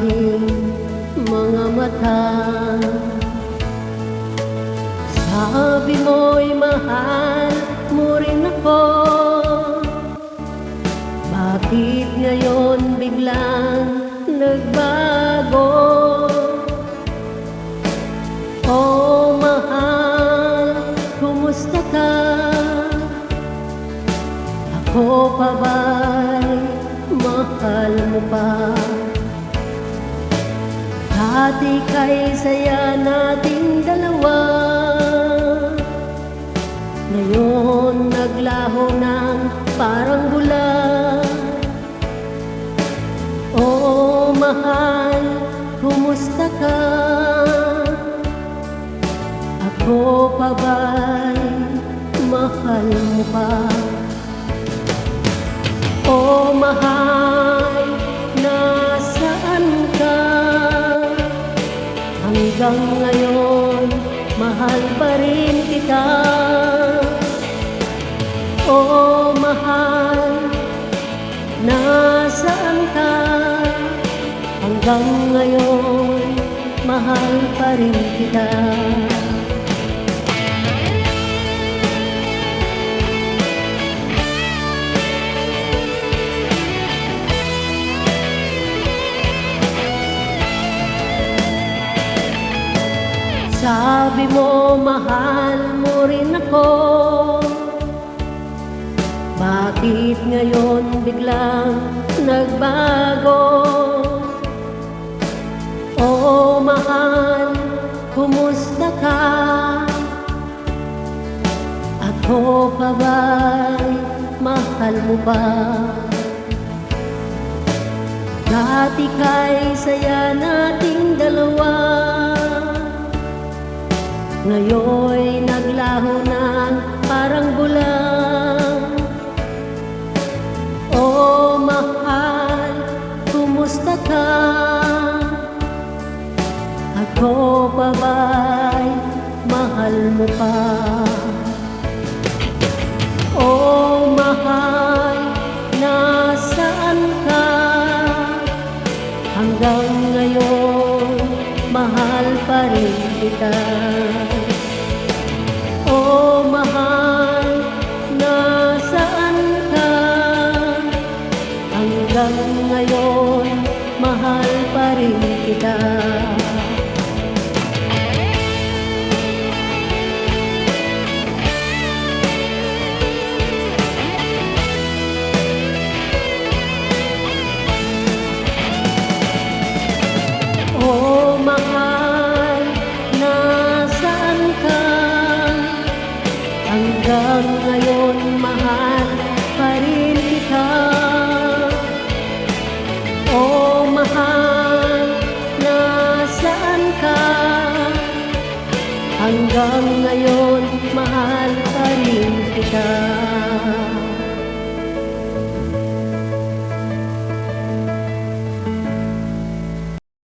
aking mga mata. Sabi mo'y mahal mo rin ako, bakit ngayon biglang nagbago? Oh mahal, kumusta ka? Ako pa ba'y mahal mo pa? Dati kay saya nating dalawa, ngayon naglaho ng parang bula. Oh mahal, kumusta ka? Ako pa ba'y mahal mo pa? Oh mahal, nasaan ka? Hanggang ngayon, mahal pa rin kita. Oh mahal, nasaan ka? Hanggang ngayon, mahal pa rin kita. Sabi mo mahal mo rin ako, bakit ngayon biglang nagbago? Oh mahal, kumusta ka? Ako pa ba'y mahal mo pa? Dati kay saya nating dalawa, ngayon'y naglaho ng parang bula. Oh mahal, kumusta ka? Ako pa ba'y mahal mo pa? Oh mahal, nasaan ka? Hanggang ngayon, mahal pa rin kita. Oh mahal, nasaan ka? Hanggang ngayon, mahal pa rin kita. Oh mahal, nasaan ka? Hanggang ngayon, mahal pa rin kita. Oh mahal, nasaan ka? Hanggang ngayon, mahal pa rin kita.